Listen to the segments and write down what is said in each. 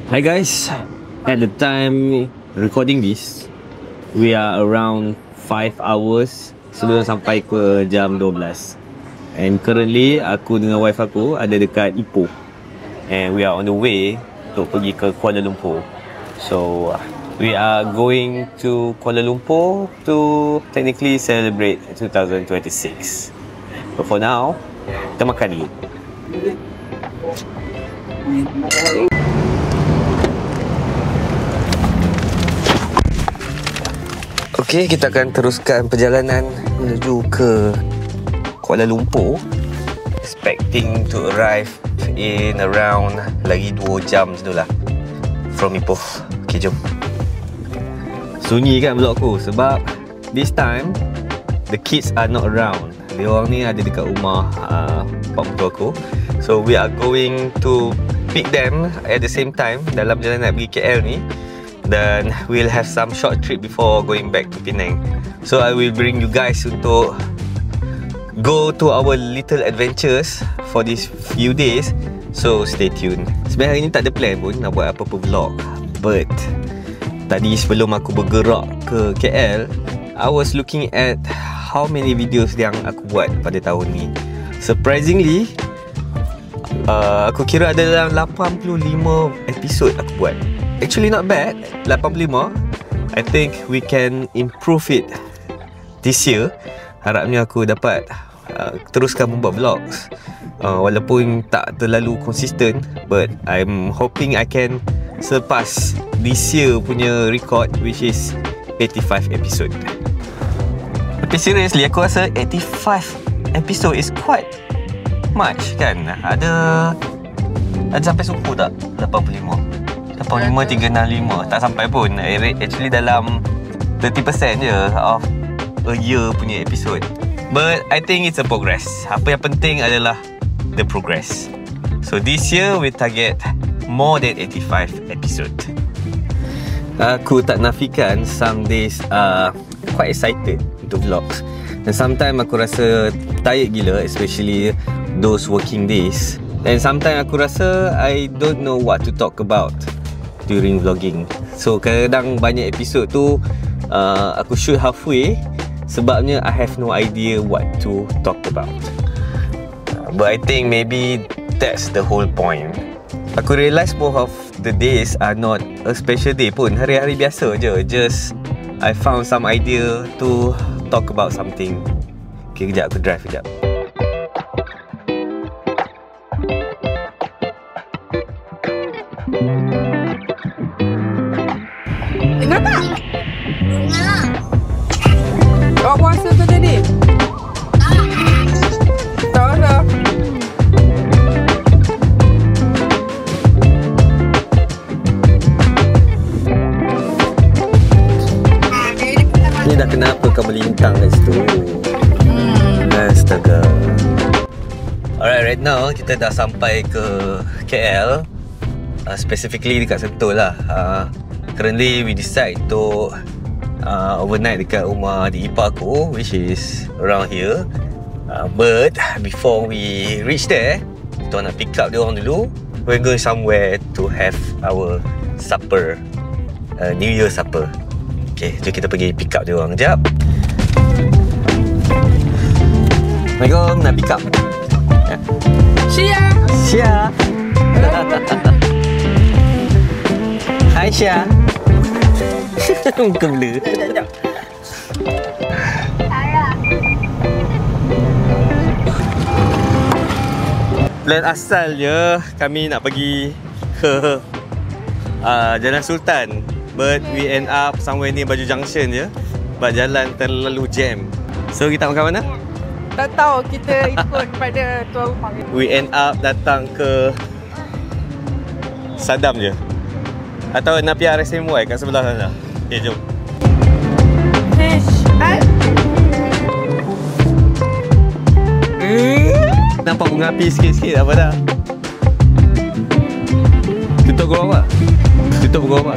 Hi guys, at the time recording this, we are around 5 hours sebelum sampai ke jam 12. And currently aku dengan wife aku ada dekat Ipoh, and we are on the way untuk pergi ke Kuala Lumpur. So we are going to Kuala Lumpur to technically celebrate 2026. But for now, kita makan dulu. Okay, kita akan teruskan perjalanan menuju ke Kuala Lumpur. Expecting to arrive in around lagi 2 jam macam tu lah from Ipoh. Okay, jom. Sunyi kan vlog aku sebab this time the kids are not around. Dia orang ni ada dekat rumah pak mentua aku. So we are going to pick them at the same time dalam perjalanan nak pergi KL ni. Dan we'll have some short trip before going back to Penang. So I will bring you guys untuk go to our little adventures for these few days. So stay tuned. Sebenarnya hari ni tak ada plan pun nak buat apa-apa vlog, but tadi sebelum aku bergerak ke KL, I was looking at how many videos yang aku buat pada tahun ni. Surprisingly, aku kira ada dalam 85 episod aku buat. Actually not bad, 85. I think we can improve it this year. Harapnya aku dapat teruskan membuat vlogs, walaupun tak terlalu konsisten, but I'm hoping I can surpass this year punya record, which is 85 episode. Tapi seriously, aku rasa 85 episode is quite much kan. Ada sampai suku tak? 85 365 tak sampai pun. Actually dalam 30% je of a year punya episode. But I think it's a progress. Apa yang penting adalah the progress. So this year we target more than 85 episode. Aku tak nafikan some days quite excited untuk vlogs, and sometimes aku rasa tired gila, especially those working days. And sometimes aku rasa I don't know what to talk about during vlogging. So kadang banyak episod tu aku shoot halfway sebabnya I have no idea what to talk about. But I think maybe that's the whole point. Aku realise most of the days are not a special day pun. Hari-hari biasa je. Just I found some idea to talk about something. Okay, kejap aku drive kejap. Ingat tak? Ingat. Awak puasa ke tadi? Tak ada. Ni dah kenapa kau melintang kat situ? Astaga. Alright, right now kita dah sampai ke KL, specifically dekat Sentul lah. Currently we decide to overnight dekat rumah di ipar aku, which is around here. But before we reach there, kita nak pick up dia orang dulu. We're going somewhere to have our supper, New Year supper. Okay, jom kita pergi pick up dia orang sekejap. Assalamualaikum, nak pick up. Syia. Syia. Hai Syia. Muka blur. Plan asalnya kami nak pergi ke Jalan Sultan, but we end up somewhere near Baju Junction je, sebab jalan terlalu jam. So kita makan mana? Tak tahu, kita ikut pada tuan rumah. We end up datang ke Sadam je, atau nak pergi RSMY kat sebelah sana. Okay, jom. Nampak bunga api sikit-sikit, apa dah? Tutup pukul berapa? Tutup pukul berapa?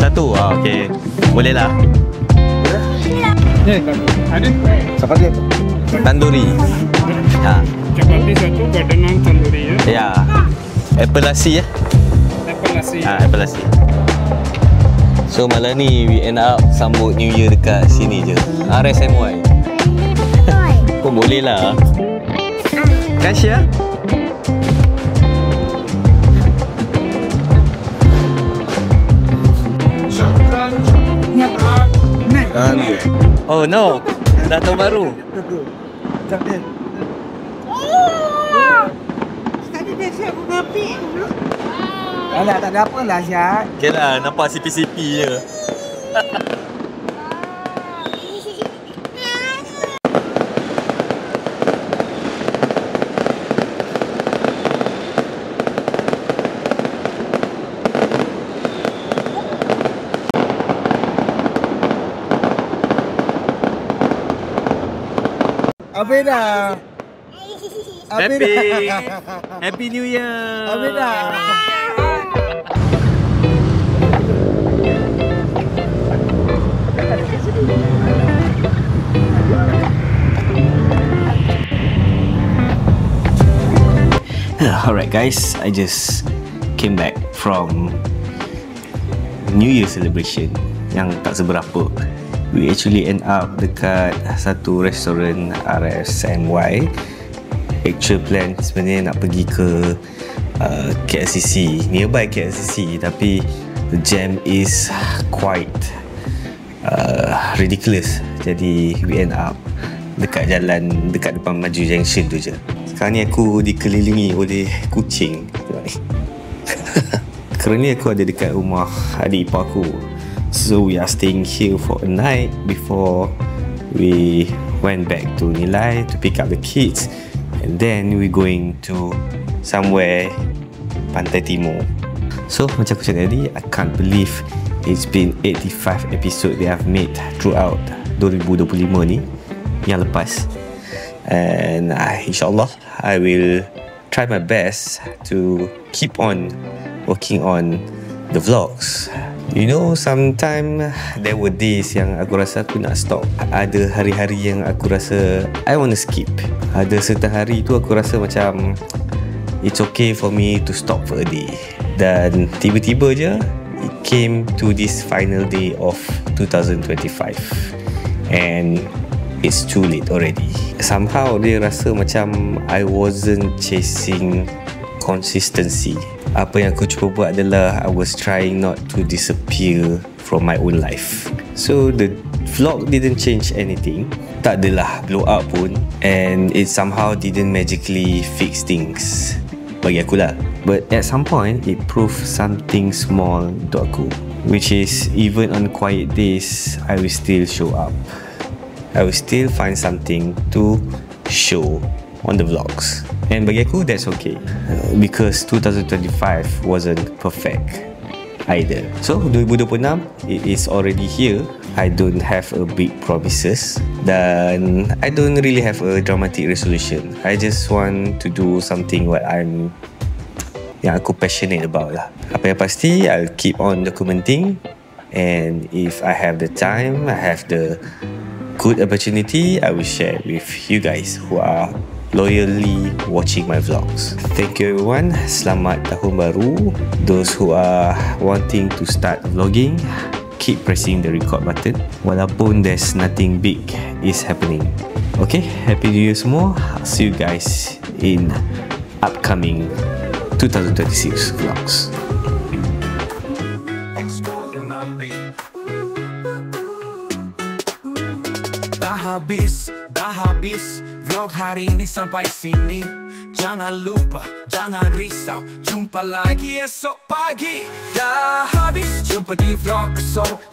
1? Okay. Boleh lah. Ada Chapati apa? Tandoori. Ha. Chapati satu, pada naan tandoori ya. Ya. Apple lassi ya? Apple lassi. Apple lassi. So malam ni we end up sambut New Year dekat sini je. RSMY. Pun boleh lah. Kan Syah? Oh no, dah tahun baru. Tadi dia siap mengapi. Alah, tak ada apa lah Syah. Okay lah, nampak CP-CP je. Habis dah. Happy New Year. Habis dah. Alright guys, I just came back from New Year celebration yang tak seberapa. We actually end up dekat satu restoran RSMY. Actual plan sebenarnya nak pergi ke KLCC, nearby KLCC, tapi the jam is quite ridiculous. Jadi we end up dekat jalan dekat depan Maju Junction tu je. Sekarang ni aku dikelilingi oleh kucing. Kerana aku ada dekat rumah adik ipar aku. So we are staying here for a night before we went back to Nilai to pick up the kids, and then we going to somewhere Pantai Timur. So macam aku cakap tadi, I can't believe it's been 85 episode they have made throughout 2025 ni yang lepas. And insyaAllah I will try my best to keep on working on the vlogs. You know, sometimes there were days yang aku rasa aku nak stop. Ada hari-hari yang aku rasa I want to skip. Ada certain hari tu aku rasa macam it's okay for me to stop for a day. Dan tiba-tiba je it came to this final day of 2025 and it's too late already. Somehow dia rasa macam I wasn't chasing consistency. Apa yang aku cuba buat adalah I was trying not to disappear from my own life. So the vlog didn't change anything. Tak adalah blow up pun, and it somehow didn't magically fix things bagi aku lah. But at some point it proved something small untuk aku, which is even on quiet days I will still show up. I will still find something to show on the vlogs. And bagi aku that's okay, because 2025 wasn't perfect either. So 2026 it is already here. I don't have a big promises dan I don't really have a dramatic resolution. I just want to do something what yang aku passionate about lah. Apa yang pasti I'll keep on documenting, and if I have the time, I have the good opportunity, I will share with you guys who are loyally watching my vlogs. Thank you everyone. Selamat Tahun Baru. Those who are wanting to start vlogging, keep pressing the record button walaupun there's nothing big is happening. Okay, Happy New Year semua. I'll see you guys in upcoming 2026 vlogs. Dah habis vlog hari ini sampai sini. Jangan lupa, jangan risau, jumpa lagi esok pagi. Dah habis, jumpa di vlog esok.